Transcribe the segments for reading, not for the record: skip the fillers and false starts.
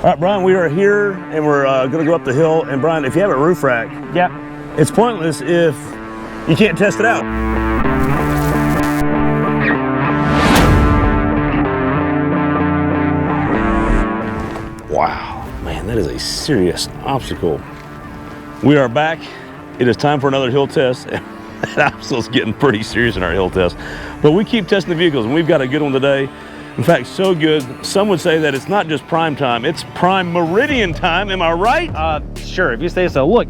All right, Brian, we are here and we're gonna go up the hill. And Brian, if you have a roof rack, it's pointless if you can't test it out. Wow, man, that is a serious obstacle. We are back. It is time for another hill test. That obstacle's getting pretty serious in our hill test. But we keep testing the vehicles, and we've got a good one today. In fact, so good, some would say that it's not just prime time, it's prime Meridian time. Am I right? Sure, if you say so. Look,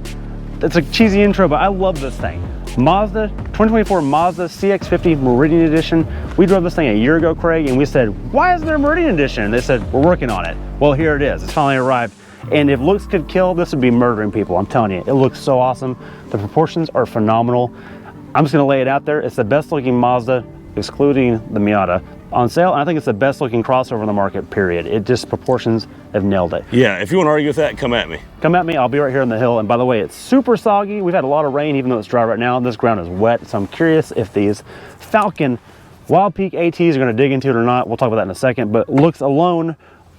it's a cheesy intro, but I love this thing. Mazda, 2024 Mazda CX-50 Meridian Edition. We drove this thing a year ago, Craig, and we said, why isn't there a Meridian Edition? And they said, we're working on it. Well, here it is. It's finally arrived. And if looks could kill, this would be murdering people. I'm telling you, it looks so awesome. The proportions are phenomenal. I'm just gonna lay it out there. It's the best looking Mazda, excluding the Miata, on sale. And I think it's the best looking crossover in the market, period. It just, proportions have nailed it. Yeah, if you want to argue with that, come at me. Come at me, I'll be right here on the hill. And by the way, it's super soggy. We've had a lot of rain, even though it's dry right now. This ground is wet, so I'm curious if these Falcon Wild Peak ATs are gonna dig into it or not. We'll talk about that in a second, but looks alone,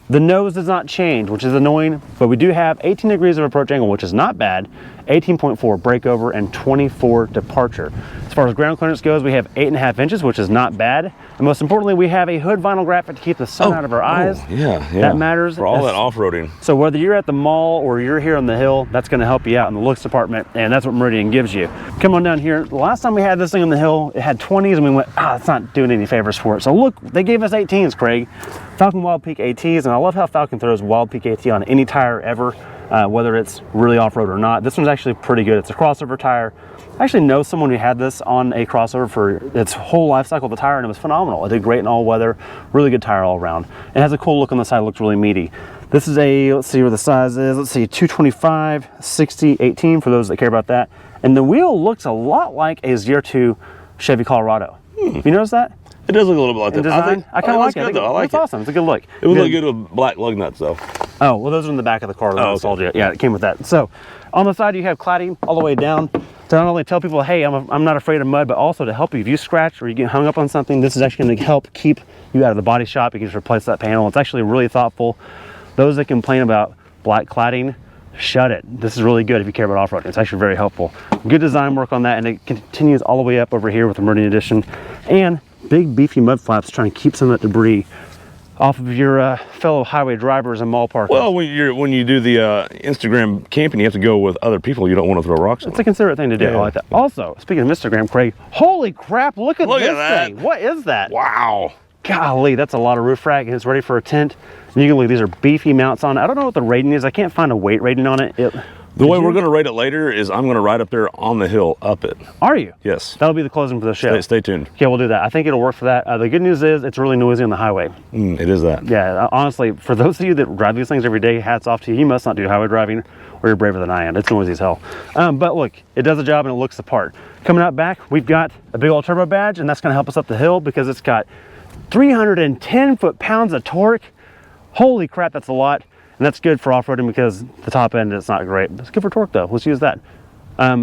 the nose does not change, which is annoying, but we do have 18 degrees of approach angle, which is not bad, 18.4 breakover, and 24 departure. As far as ground clearance goes, we have 8.5 inches, which is not bad. And most importantly, we have a hood vinyl graphic to keep the sun out of our eyes. Yeah. That matters. For all that off-roading. So whether you're at the mall or you're here on the hill, that's gonna help you out in the looks department, and that's what Meridian gives you. Come on down here. The last time we had this thing on the hill, it had 20s, and we went, it's not doing any favors for it. So look, they gave us 18s, Craig. Falcon Wild Peak ATs, and I love how Falcon throws Wild Peak AT on any tire ever, whether it's really off-road or not. This one's actually pretty good. It's a crossover tire. I actually know someone who had this on a crossover for its whole life cycle of the tire, and it was phenomenal. It did great in all weather, really good tire all around. It has a cool look on the side, it looks really meaty. This is a, let's see where the size is, let's see, 225, 60, 18 for those that care about that. And the wheel looks a lot like a ZR2 Chevy Colorado. You notice that? It does look a little bit like that. Design, I kind of like it. I like it's awesome. It's a good look. It would look good with black lug nuts, though. Oh, well, those are in the back of the car. That sold you. Yeah, it came with that. So, on the side, you have cladding all the way down to not only tell people, hey, I'm not afraid of mud, but also to help you if you scratch or you get hung up on something. This is actually going to help keep you out of the body shop. You can just replace that panel. It's actually really thoughtful. Those that complain about black cladding, shut it. This is really good if you care about off-roading. It's actually very helpful. Good design work on that, and it continues all the way up over here with the Meridian Edition. And big beefy mud flaps trying to keep some of that debris off of your fellow highway drivers and mall parkers. Well, when you do the Instagram camping, you have to go with other people you don't want to throw rocks on. It's a considerate thing to do. I like that. Also, speaking of Instagram, Craig, holy crap, look at this thing. What is that? Wow. Golly, that's a lot of roof rack, and it's ready for a tent. And you can look, these are beefy mounts on it. I don't know what the rating is. I can't find a weight rating on it. The way we're going to rate it later is I'm going to ride up there on the hill, up it. Are you? Yes. That'll be the closing for the show. Stay tuned. Okay, we'll do that. I think it'll work for that. The good news is it's really noisy on the highway. It is that. Yeah, honestly, for those of you that drive these things every day, hats off to you. You must not do highway driving, or you're braver than I am. It's noisy as hell. But look, it does the job and it looks the part. Coming out back, we've got a big old turbo badge, and that's going to help us up the hill because it's got 310 foot-pounds of torque. Holy crap, that's a lot. And that's good for off-roading because the top end is not great. It's good for torque though. Let's use that.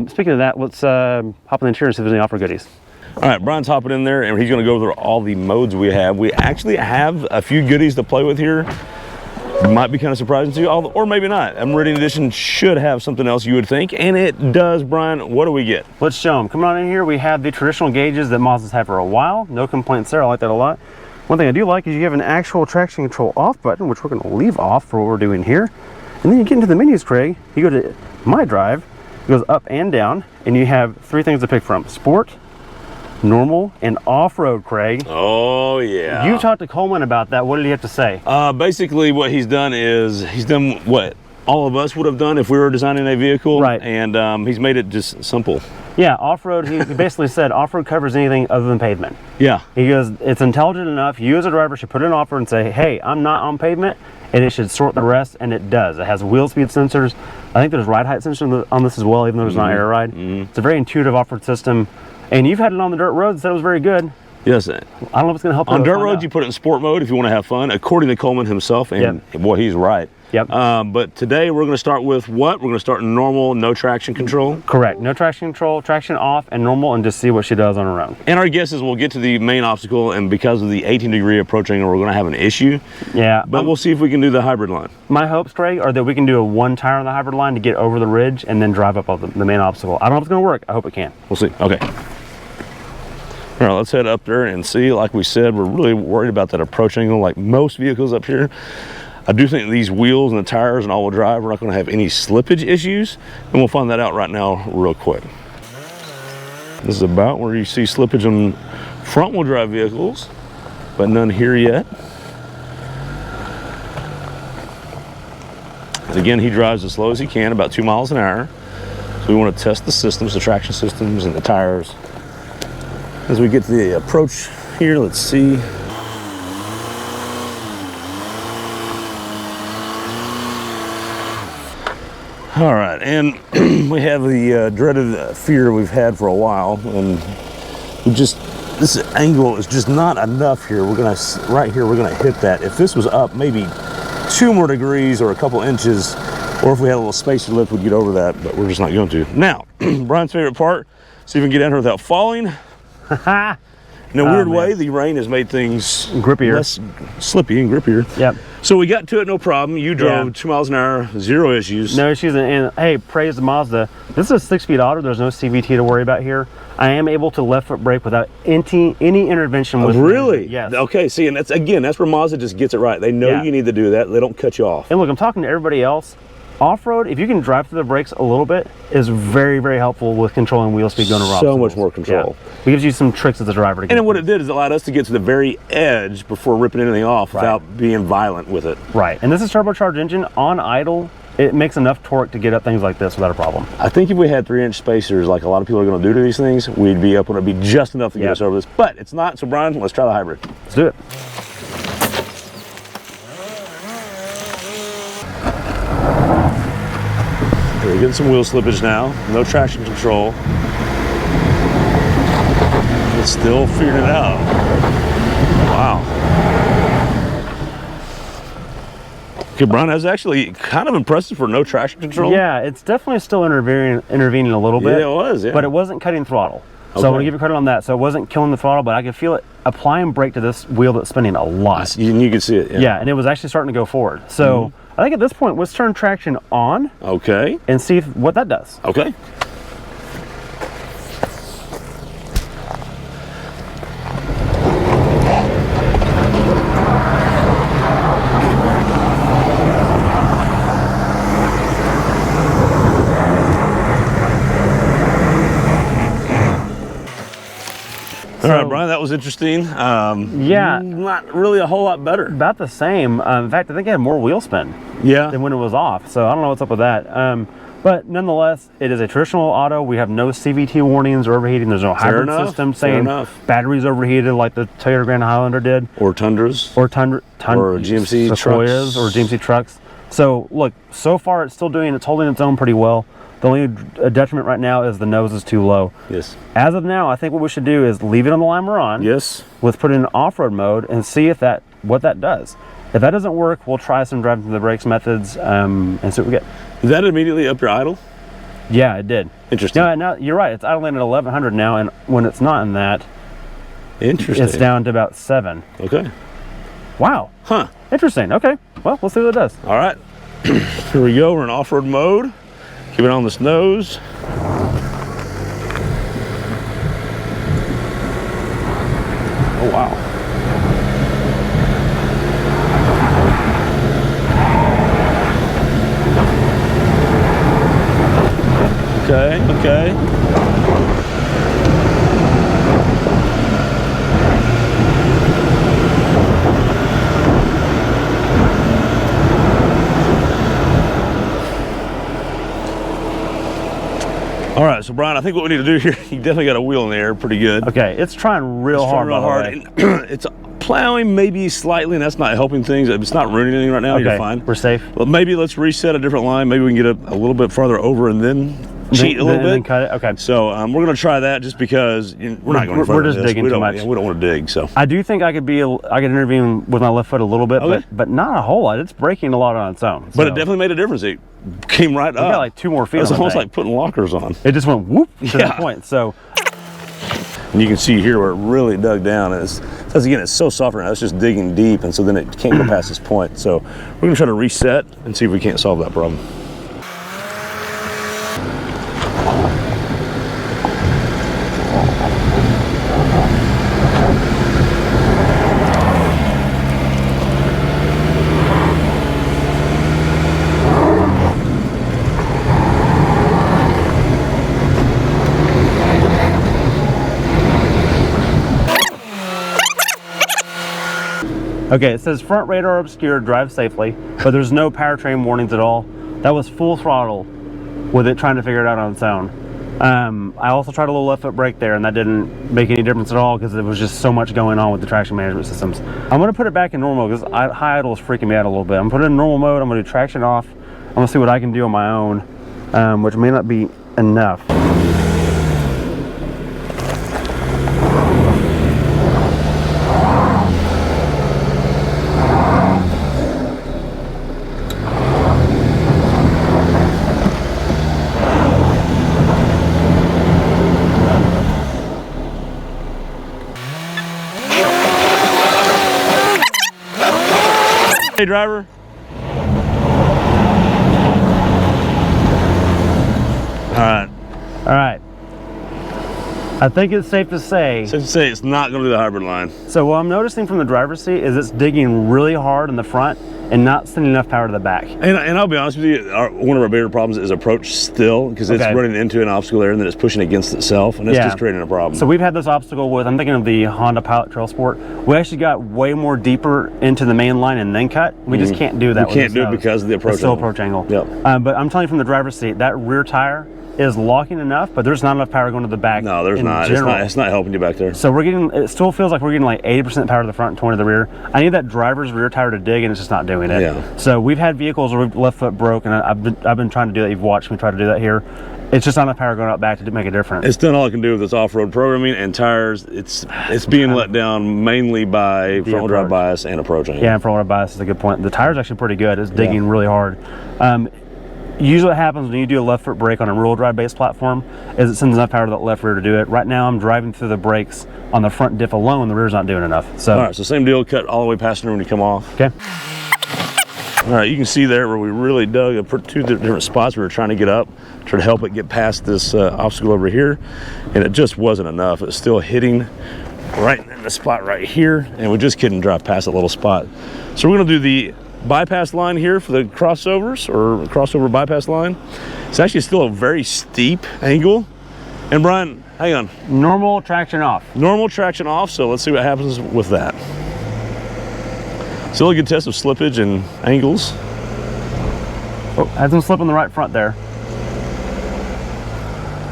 Speaking of that, let's hop in the interior and see if there's any off-road goodies. All right, Brian's hopping in there and he's gonna go through all the modes we have. We actually have a few goodies to play with here. Might be kind of surprising to you, or maybe not. A Meridian Edition should have something else you would think, and it does. Brian, what do we get? Let's show them. Come on in here. We have the traditional gauges that Mazda's had for a while. No complaints there, I like that a lot. One thing I do like is you have an actual traction control off button, which we're going to leave off for what we're doing here. And then you get into the menus, Craig. You go to My Drive, it goes up and down, and you have three things to pick from: Sport, Normal, and Off-Road, Craig. Oh, yeah. You talked to Coleman about that. What did he have to say? Basically, what he's done is, he's done what all of us would have done if we were designing a vehicle. Right. And he's made it just simple. Yeah, off-road, he basically said off-road covers anything other than pavement. Yeah. He goes, it's intelligent enough. You as a driver should put it in off-road and say, hey, I'm not on pavement, and it should sort the rest, and it does. It has wheel speed sensors. I think there's ride height sensors on this as well, even though it's not air ride. It's a very intuitive off-road system, and you've had it on the dirt roads, said it was very good. Yes. I don't know if it's going to help. On dirt roads, you put it in sport mode if you want to have fun, according to Coleman himself, and boy, he's right. Yep. But today we're going to start with what? We're going to start in normal, no traction control. Correct. No traction control, traction off and normal, and just see what she does on her own. And our guess is we'll get to the main obstacle, and because of the 18-degree approach angle, we're going to have an issue. Yeah. But we'll see if we can do the hybrid line. My hopes, Craig, are that we can do a one tire on the hybrid line to get over the ridge and then drive up on the main obstacle. I don't know if it's going to work. I hope it can. We'll see. Okay. All right, let's head up there and see. Like we said, we're really worried about that approach angle like most vehicles up here. I do think these wheels and the tires and all-wheel drive, we're not going to have any slippage issues, and we'll find that out right now real quick. This is about where you see slippage on front-wheel drive vehicles, but none here yet. And again, he drives as slow as he can, about 2 miles an hour. So we want to test the systems, the traction systems, and the tires. As we get to the approach here, let's see. All right, and we have the dreaded fear we've had for a while, and this angle is just not enough here. Right here, we're gonna hit that. If this was up maybe 2 more degrees or a couple inches, or if we had a little spacer lift, we'd get over that, but we're just not going to. Now, Brian's favorite part, see if we can get down here without falling. In a weird way, the rain has made things grippier, less slippy and grippier. Yep. So we got to it, no problem. You drove 2 miles an hour, 0 issues. No issues, and hey, praise the Mazda. This is a 6-speed auto. There's no CVT to worry about here. I am able to left foot brake without any intervention. With really? Yes. Okay, see, and that's where Mazda just gets it right. They know you need to do that. They don't cut you off. And look, I'm talking to everybody else. Off-road, if you can drive through the brakes a little bit, is very, very helpful with controlling wheel speed going around. So much more control. Yeah. It gives you some tricks as a driver to get. And then what it did is it allowed us to get to the very edge before ripping anything off without being violent with it. Right, and this is turbocharged engine on idle. It makes enough torque to get up things like this without a problem. I think if we had 3-inch spacers, like a lot of people are going to do to these things, we'd be up when it'd be just enough to get us over this. But it's not. So Brian, let's try the hybrid. Let's do it. We're getting some wheel slippage now. No traction control. It's still figuring it out. Wow. Okay, Brian, that's actually kind of impressive for no traction control. Yeah, it's definitely still intervening a little bit. Yeah, it was, yeah. But it wasn't cutting throttle. Okay. So I'm gonna give you credit on that. So it wasn't killing the throttle, but I could feel it applying brake to this wheel that's spinning a lot. You could see it, yeah, and it was actually starting to go forward. So I think at this point, let's turn traction on. Okay. And see what that does. Okay. All right, Brian, that was interesting. Yeah. Not really a whole lot better. About the same. In fact, I think I had more wheel spin than when it was off. So I don't know what's up with that. But nonetheless, it is a traditional auto. We have no CVT warnings or overheating. There's no hybrid system saying batteries overheated like the Toyota Grand Highlander did. Or Tundras. Or or GMC Sequoias trucks. or GMC trucks. So look, so far it's holding its own pretty well. The only detriment right now is the nose is too low. Yes. As of now, I think what we should do is leave it on the line we're on. Yes. Let's put it in off-road mode and see what that does. If that doesn't work, we'll try some driving through the brakes methods and see what we get. Did that immediately up your idle? Yeah, it did. Interesting. No, now you're right. It's idling at 1100 now, and when it's not in that, it's down to about 7. Okay. Wow. Huh. Interesting. Okay. Well, let's see what it does. All right. Here we go. We're in off-road mode. Keep it on this nose. Oh, wow. Okay. All right, so Brian, I think what we need to do here, you definitely got a wheel in the air pretty good. Okay, it's trying real hard. It's plowing maybe slightly, and that's not helping things. It's not ruining anything right now. Okay, you're fine. We're safe. Well, maybe let's reset a different line. Maybe we can get a little bit farther over and then cheat a little bit. Then cut it. Okay. So we're going to try that just because we're not going to. We're just digging too much. We don't want to dig. So I do think I could intervene with my left foot a little bit, but not a whole lot. It's braking a lot on its own. But it definitely made a difference. It came right up. Got like 2 more feet. It's almost like putting lockers on. It just went whoop to that point. So. And you can see here where it really dug down. And because again, it's so soft right now, it's just digging deep, and so then it can't go past this point. So we're gonna try to reset and see if we can't solve that problem. Okay, it says front radar obscured, drive safely, but there's no powertrain warnings at all. That was full throttle with it trying to figure it out on its own. I also tried a little left foot brake there, and that didn't make any difference at all because there was just so much going on with the traction management systems. I'm gonna put it back in normal because high idle is freaking me out a little bit. I'm gonna put it in normal mode, I'm gonna do traction off. I'm gonna see what I can do on my own, which may not be enough. Hey, driver. All right. I think it's safe to say. Safe to say it's not going to do the hybrid line. So what I'm noticing from the driver's seat is it's digging really hard in the front and not sending enough power to the back. And I'll be honest with you, one of our bigger problems is approach still, because it's running into an obstacle there and then it's pushing against itself, and it's just creating a problem. So we've had this obstacle with, I'm thinking of the Honda Pilot Trail Sport. We actually got way more deeper into the main line and then cut. We just can't do that. We can't do it because of the approach angle. Still approach angle. Yep. But I'm telling you from the driver's seat, that rear tire is locking enough, but there's not enough power going to the back. No, there's not. It's not helping you back there. So we're getting, it still feels like we're getting like 80% power to the front and 20 to the rear. I need that driver's rear tire to dig, and it's just not doing it. Yeah. So we've had vehicles where we've left foot broke, and I've been trying to do that. You've watched me try to do that here. It's just not enough power going out back to make a difference. It's done all it can do with its off-road programming and tires. It's being let down mainly by front-wheel drive bias and approach angle. Yeah, and front-wheel drive bias is a good point. The tire's actually pretty good. It's digging really hard. Usually what happens when you do a left foot brake on a rear-wheel drive based platform is it sends enough power to that left rear to do it. Right now I'm driving through the brakes on the front diff alone, the rear's not doing enough. So all right, so same deal, cut all the way passenger when you come off. Okay. All right, you can see there where we really dug two different spots we were trying to get up, try to help it get past this obstacle over here, and it just wasn't enough. It was still hitting right in the spot right here, and we just couldn't drive past that little spot. So we're gonna do the bypass line here for the crossovers, or crossover bypass line. It's actually still a very steep angle. And Brian, hang on. Normal traction off. Normal traction off, so let's see what happens with that. Still a good test of slippage and angles. Oh, had some slip on the right front there.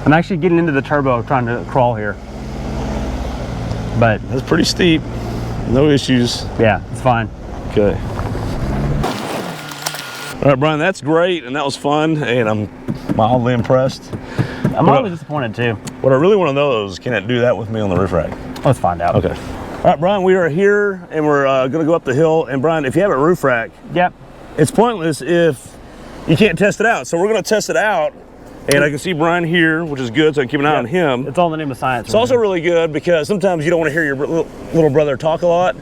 I'm actually getting into the turbo trying to crawl here. But that's pretty steep. No issues. Yeah, it's fine. Okay. All right, Brian, that's great, and that was fun, and I'm mildly impressed. I'm mildly disappointed too. What I really want to know is, can it do that with me on the roof rack? Let's find out. Okay. All right, Brian, we are here, and we're going to go up the hill. And Brian, if you have a roof rack, it's pointless if you can't test it out. So we're going to test it out, and I can see Brian here, which is good, so I can keep an eye on him. It's all in the name of science. It's also really good because sometimes you don't want to hear your little brother talk a lot.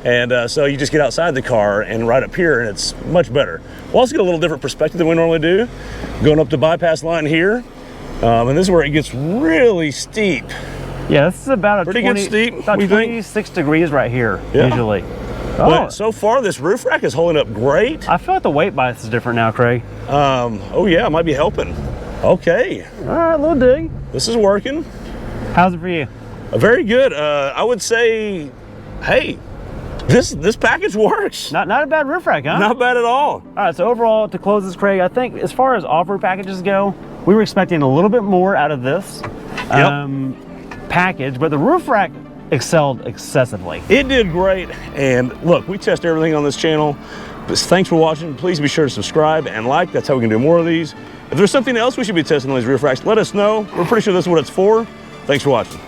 And so you just get outside the car and right up here, and it's much better. We'll also get a little different perspective than we normally do. Going up the bypass line here, and this is where it gets really steep. Yeah, this is about a pretty good steep. About 26 degrees right here, usually. But so far, this roof rack is holding up great. I feel like the weight bias is different now, Craig. Oh yeah, it might be helping. Okay. All right, a little dig. This is working. How's it for you? Very good. I would say, hey, this package works. Not a bad roof rack, huh? Not bad at all. All right, so overall, to close this, Craig, I think as far as off-road packages go, we were expecting a little bit more out of this package, but the roof rack excelled excessively. It did great, and look, we test everything on this channel. Thanks for watching. Please be sure to subscribe and like. That's how we can do more of these. If there's something else we should be testing on these rear racks, let us know. We're pretty sure this is what it's for. Thanks for watching.